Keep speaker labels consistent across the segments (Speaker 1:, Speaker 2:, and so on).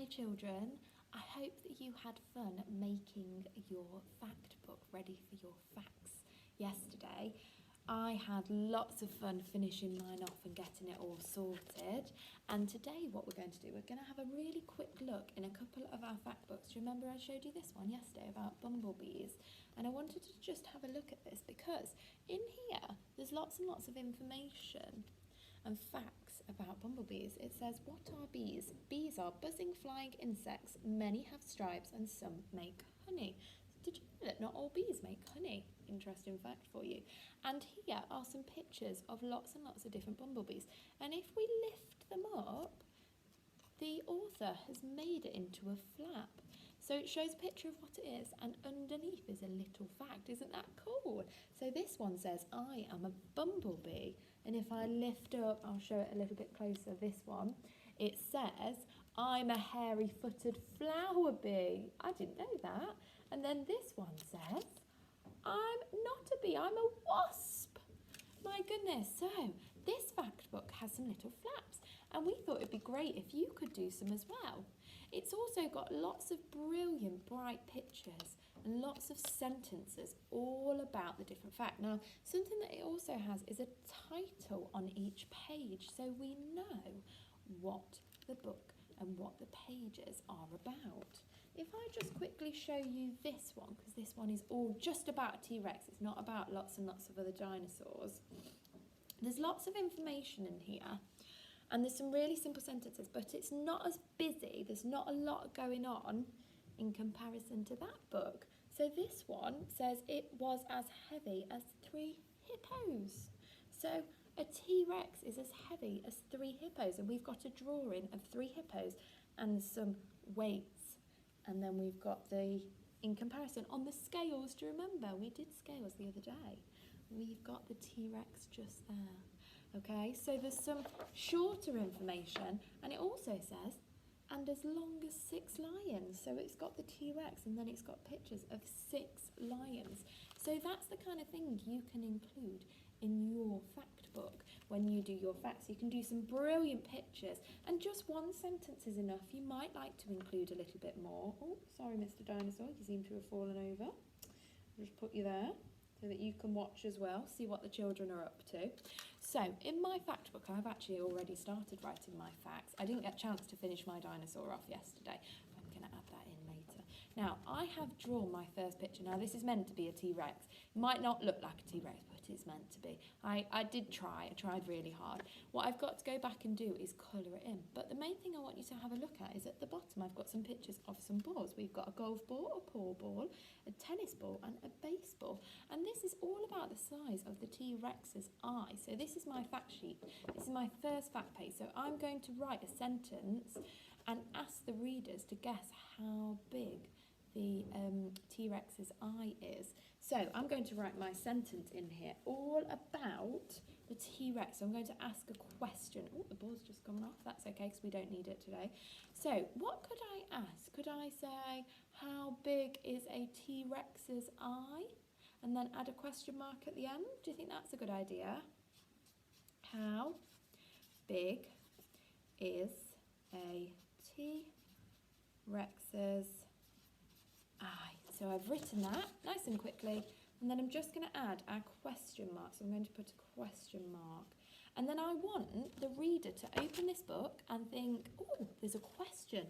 Speaker 1: children, I hope that you had fun making your fact book ready for your facts yesterday. I had lots of fun finishing mine off and getting it all sorted. And today what we're going to do, we're going to have a really quick look in a couple of our fact books. Do you remember I showed you this one yesterday about bumblebees? And I wanted to just have a look at this because in here there's lots and lots of information and facts about bumblebees. It says, what are bees? Bees are buzzing flying insects. Many have stripes and some make honey. Did you know that not all bees make honey? Interesting fact for you. And here are some pictures of lots and lots of different bumblebees. And if we lift them up, the author has made it into a flap. So it shows a picture of what it is, and underneath is a little fact. Isn't that cool? So this one says, I am a bumblebee. And if I lift up, I'll show it a little bit closer, this one. It says, I'm a hairy-footed flower bee. I didn't know that. And then this one says, I'm not a bee, I'm a wasp. My goodness. So this fact book has some little flaps. And we thought it'd be great if you could do some as well. It's also got lots of brilliant, bright pictures and lots of sentences all about the different fact. Now, something that it also has is a title on each page, so we know what the book and what the pages are about. If I just quickly show you this one, because this one is all just about T-Rex, it's not about lots and lots of other dinosaurs. There's lots of information in here. And there's some really simple sentences, but it's not as busy. There's not a lot going on in comparison to that book. So this one says it was as heavy as 3 hippos. So a T-Rex is as heavy as 3 hippos. And we've got a drawing of 3 hippos and some weights. And then we've got the, in comparison, on the scales, do you remember? We did scales the other day. We've got the T-Rex just there. Okay, so there's some shorter information, and it also says, and as long as 6 lions. So it's got the T-Rex, and then it's got pictures of 6 lions. So that's the kind of thing you can include in your fact book when you do your facts. You can do some brilliant pictures, and just one sentence is enough. You might like to include a little bit more. Oh, sorry, Mr. Dinosaur, you seem to have fallen over. I'll just put you there, so that you can watch as well, see what the children are up to. So, in my fact book, I've actually already started writing my facts. I didn't get a chance to finish my dinosaur off yesterday. I'm going to add that in later. Now, I have drawn my first picture. Now, this is meant to be a T-Rex. It might not look like a T-Rex, but it's meant to be. I did try. I tried really hard. What I've got to go back and do is colour it in. But the main thing I want you to have a look at is at the bottom, I've got some pictures of some balls. We've got a golf ball, a pool ball, a tennis ball, and a baseball. And this is all about the size of the T-Rex's eye. So this is my fact sheet. This is my first fact page. So I'm going to write a sentence and ask the readers to guess how big the T-Rex's eye is. So I'm going to write my sentence in here all about the T-Rex. So I'm going to ask a question. Oh, the ball's just gone off. That's okay because we don't need it today. So what could I ask? Could I say, how big is a T-Rex's eye? And then add a question mark at the end. Do you think that's a good idea? How big is a T-Rex's eye? So I've written that nice and quickly, and then I'm just going to add our question mark. So I'm going to put a question mark. And then I want the reader to open this book and think, oh, there's a question.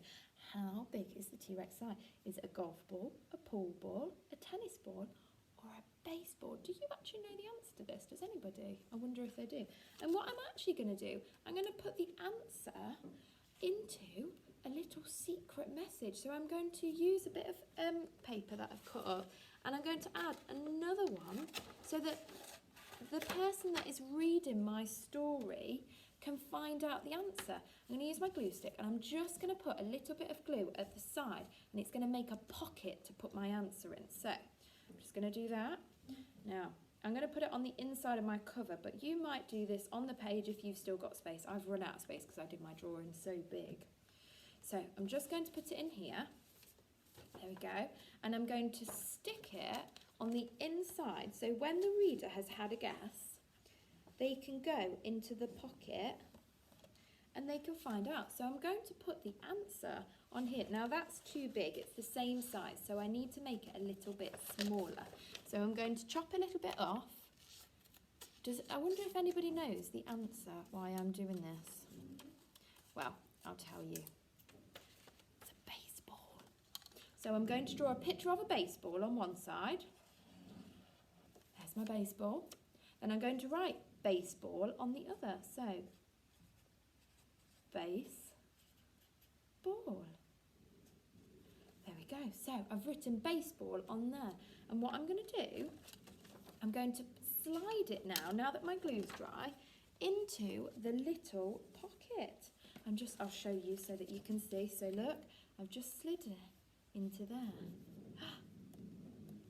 Speaker 1: How big is the T-Rex eye? Is it a golf ball, a pool ball, a tennis ball, or a baseball? Do you actually know the answer to this? Does anybody? I wonder if they do. And what I'm actually going to do, I'm going to put the answer into a little secret message. So I'm going to use a bit of paper that I've cut up, and I'm going to add another one so that the person that is reading my story can find out the answer. I'm going to use my glue stick, and I'm just going to put a little bit of glue at the side, and it's going to make a pocket to put my answer in. So I'm just going to do that. Now, I'm going to put it on the inside of my cover, but you might do this on the page if you've still got space. I've run out of space because I did my drawing so big. So I'm just going to put it in here. There we go. And I'm going to stick it on the inside. So when the reader has had a guess, they can go into the pocket and they can find out. So I'm going to put the answer on here. Now that's too big, it's the same size, so I need to make it a little bit smaller. So I'm going to chop a little bit off. I wonder if anybody knows the answer why I'm doing this. Well, I'll tell you. It's a baseball. So I'm going to draw a picture of a baseball on one side. There's my baseball. Then I'm going to write baseball on the other. So, baseball. There we go. So I've written baseball on there. And what I'm going to do, I'm going to slide it now that my glue's dry, into the little pocket. I'll show you so that you can see. So look, I've just slid it into there.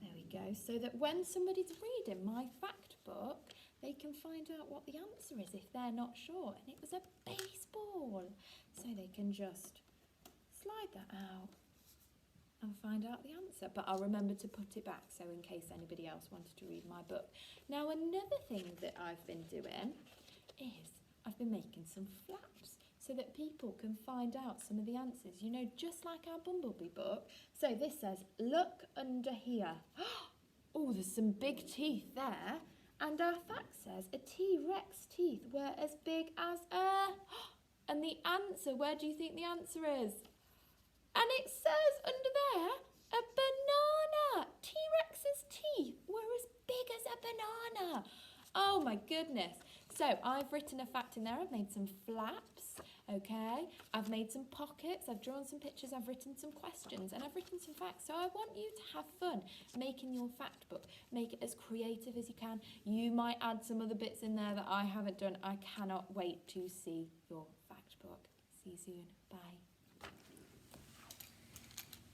Speaker 1: There we go. So that when somebody's reading my fact book, they can find out what the answer is if they're not sure. And it was a baseball. So they can just slide that out and find out the answer. But I'll remember to put it back, so in case anybody else wanted to read my book. Now, another thing that I've been doing is I've been making some flaps so that people can find out some of the answers. You know, just like our Bumblebee book. So this says, look under here. Oh, there's some big teeth there. And our fact says a T-Rex teeth were as big as a... And the answer, where do you think the answer is? And it says under there, a banana. T-Rex's teeth were as big as a banana. Oh my goodness. So I've written a fact in there. I've made some flaps, okay? I've made some pockets. I've drawn some pictures. I've written some questions and I've written some facts. So I want you to have fun making your fact book. Make it as creative as you can. You might add some other bits in there that I haven't done. I cannot wait to see your fact book. See you soon. Bye.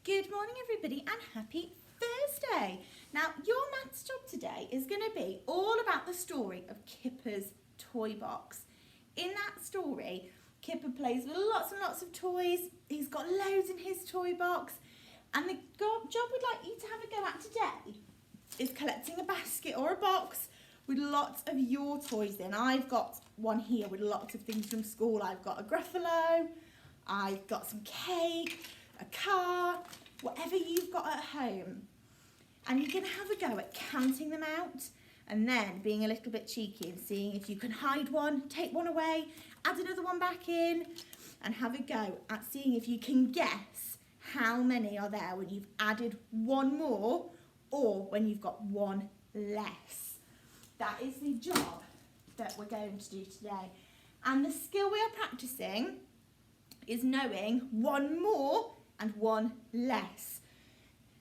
Speaker 2: Good morning everybody and happy Thursday. Now your maths job today is going to be all about the story of Kipper's toy box. In that story, Kipper plays with lots and lots of toys. He's got loads in his toy box, and the job we'd like you to have a go at today is collecting a basket or a box with lots of your toys in. I've got one here with lots of things from school. I've got a Gruffalo, I've got some cake, a car, whatever you've got at home. And you're going to have a go at counting them out and then being a little bit cheeky and seeing if you can hide one, take one away, add another one back in, and have a go at seeing if you can guess how many are there when you've added one more or when you've got one less. That is the job that we're going to do today. And the skill we are practicing is knowing one more and one less,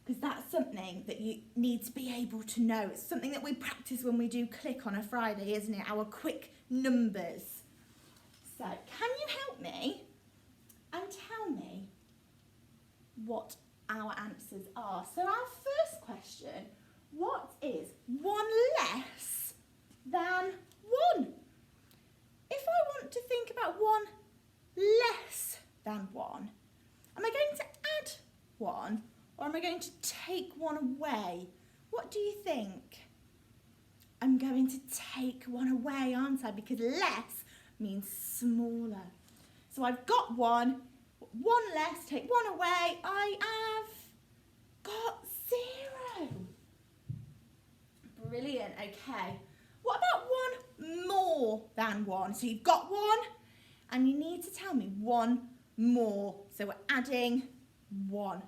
Speaker 2: because that's something that you need to be able to know. It's something that we practice when we do Click on a Friday, isn't it? Our quick numbers. So can you help me and tell me what our answers are? So our first question, what is one less than one? If I want to think about one less than one, am I going to add one or am I going to take one away? What do you think? I'm going to take one away, aren't I? Because less means smaller. So I've got one less, take one away. I have got 0. Brilliant, okay. What about one more than one? So you've got one and you need to tell me one more. So we're adding one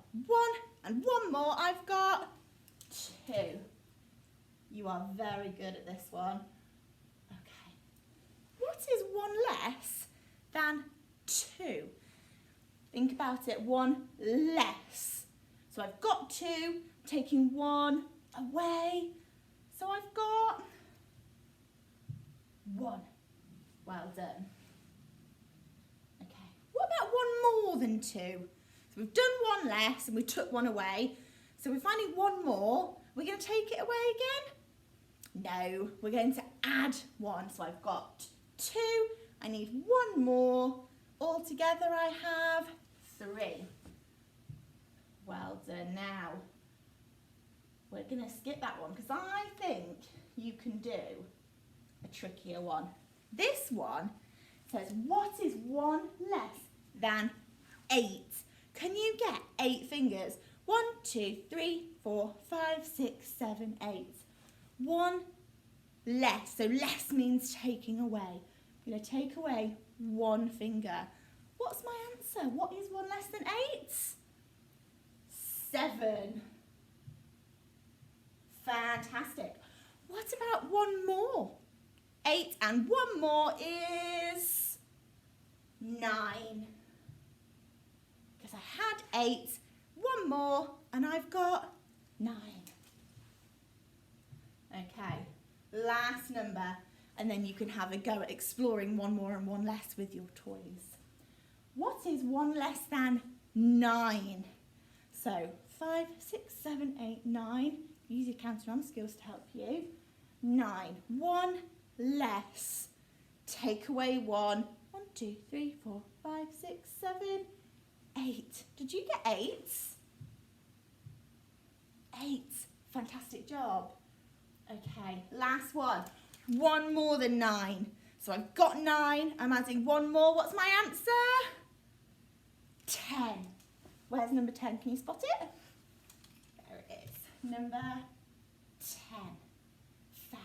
Speaker 2: and one more. I've got 2. You are very good at this one. Okay. What is one less than 2? Think about it. One less. So I've got 2, taking 1 away. So I've got 1. Well done. Okay. What about one more than 2? So we've done 1 less and we took 1 away. So we're finding 1 more. We're going to take it away again? No, we're going to add 1. So I've got 2. I need 1 more. Altogether I have 3. Well done. Now, we're going to skip that one because I think you can do a trickier one. This one says, what is 1 less than 8? Can you get 8 fingers? 1, 2, 3, 4, 5, 6, 7, 8. 1 less. So less means taking away. I'm going to take away 1 finger. What's my answer? What is 1 less than 8? 7. Fantastic. What about 1 more? 8 and 1 more is 9. Because I had 8, 1 more, and I've got 9. Okay, last number, and then you can have a go at exploring 1 more and 1 less with your toys. What is 1 less than 9? So 5, 6, 7, 8, 9. Use your counting skills to help you. 9. 1 less. Take away 1. 1, 2, 3, 4, 5, 6, 7, 8. Did you get 8? 8. Fantastic job. Okay, last one. 1 more than 9. So I've got 9. I'm adding 1 more. What's my answer? 10. Where's number 10? Can you spot it? There it is. Number 10. Fab.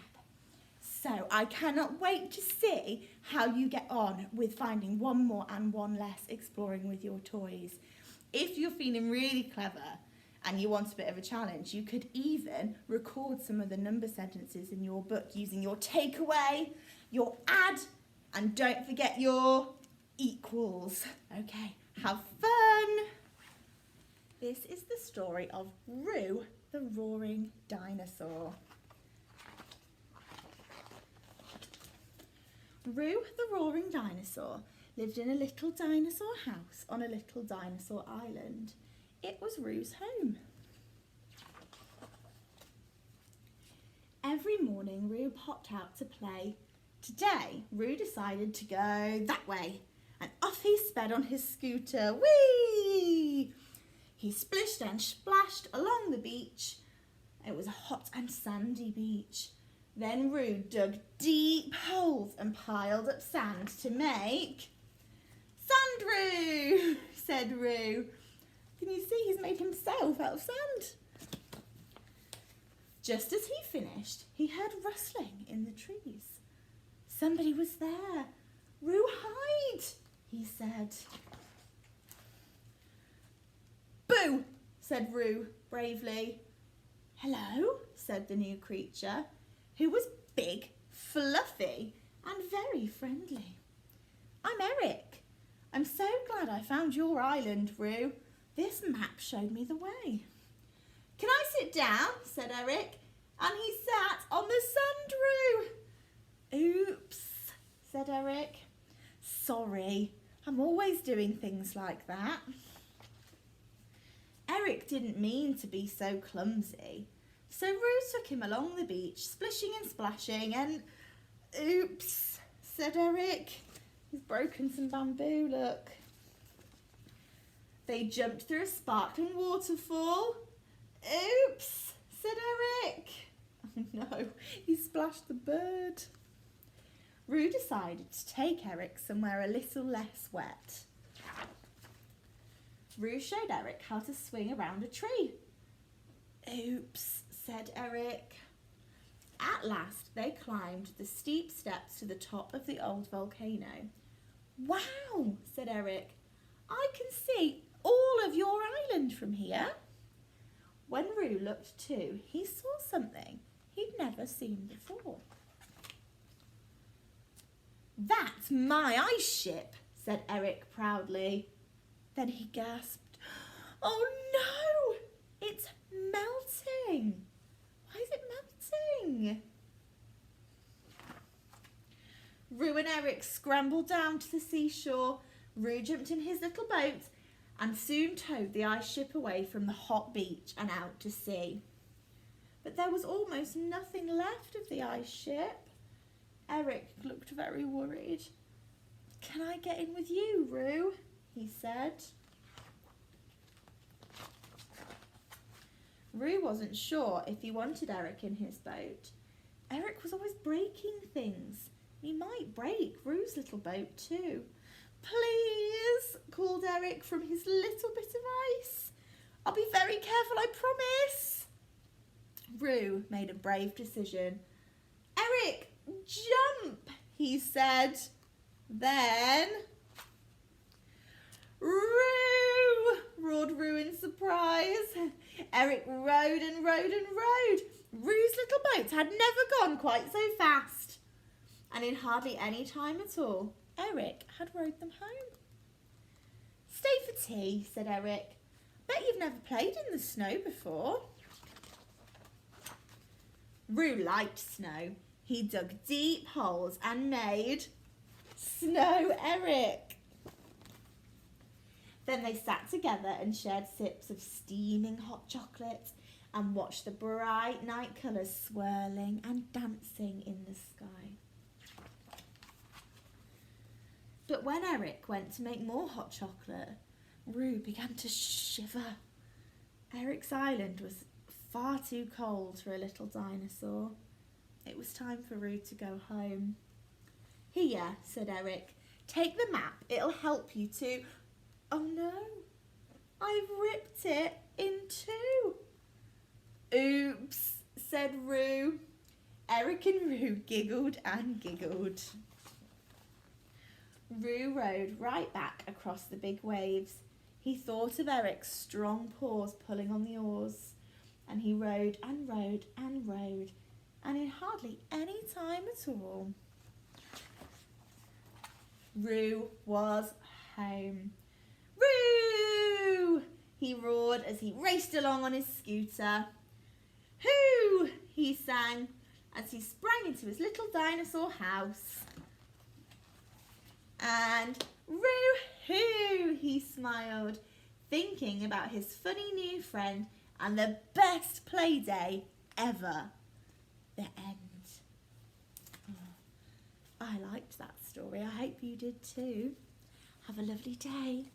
Speaker 2: So I cannot wait to see how you get on with finding 1 more and 1 less exploring with your toys. If you're feeling really clever and you want a bit of a challenge, you could even record some of the number sentences in your book using your takeaway, your add, and don't forget your equals. Okay, have fun! This is the story of Roo, the roaring dinosaur. Roo, the roaring dinosaur, lived in a little dinosaur house on a little dinosaur island. It was Roo's home. Every morning, Roo popped out to play. Today, Roo decided to go that way, and off he sped on his scooter. Whee! He splished and splashed along the beach. It was a hot and sandy beach. Then Roo dug deep holes and piled up sand to make... Sand Roo, said Roo. Can you see he's made himself out of sand? Just as he finished, he heard rustling in the trees. Somebody was there. Roo, hide, he said. Boo, said Roo bravely. Hello, said the new creature, who was big, fluffy, and very friendly. I'm Eric. I'm so glad I found your island, Roo. This map showed me the way. Can I sit down? Said Eric, and he sat on the sand, Roo. Oops, said Eric. Sorry, I'm always doing things like that. Eric didn't mean to be so clumsy, so Roo took him along the beach, splishing and splashing, and... Oops, said Eric. He's broken some bamboo, look. They jumped through a sparkling waterfall. Oops, said Eric. Oh no, he splashed the bird. Roo decided to take Eric somewhere a little less wet. Roo showed Eric how to swing around a tree. Oops, said Eric. At last, they climbed the steep steps to the top of the old volcano. Wow, said Eric. I can see all of your island from here. When Roo looked too, he saw something he'd never seen before. That's my ice ship, said Eric proudly. Then he gasped, oh no, it's melting. Why is it melting? Roo and Eric scrambled down to the seashore. Roo jumped in his little boat and soon towed the ice ship away from the hot beach and out to sea. But there was almost nothing left of the ice ship. Eric looked very worried. Can I get in with you, Roo? He said. Roo wasn't sure if he wanted Eric in his boat. Eric was always breaking things. He might break Rue's little boat too. Please, called Eric from his little bit of ice. I'll be very careful, I promise. Rue made a brave decision. Eric, jump, he said. Then... Rue! Roared Rue in surprise. Eric rowed and rowed and rowed. Rue's little boat had never gone quite so fast. And in hardly any time at all, Eric had rowed them home. Stay for tea, said Eric. Bet you've never played in the snow before. Rue liked snow. He dug deep holes and made Snow Eric. Then they sat together and shared sips of steaming hot chocolate and watched the bright night colours swirling and dancing in the sky. But when Eric went to make more hot chocolate, Rue began to shiver. Eric's island was far too cold for a little dinosaur. It was time for Rue to go home. Here, said Eric, take the map. It'll help you to... Oh no, I've ripped it in two. Oops, said Rue. Eric and Rue giggled and giggled. Rue rowed right back across the big waves. He thought of Eric's strong paws pulling on the oars, and he rowed and rowed and rowed, and in hardly any time at all, Rue was home. Roo! He roared as he raced along on his scooter. Hoo! He sang as he sprang into his little dinosaur house. And Roo-hoo! He smiled, thinking about his funny new friend and the best play day ever. The end. Oh, I liked that story. I hope you did too. Have a lovely day.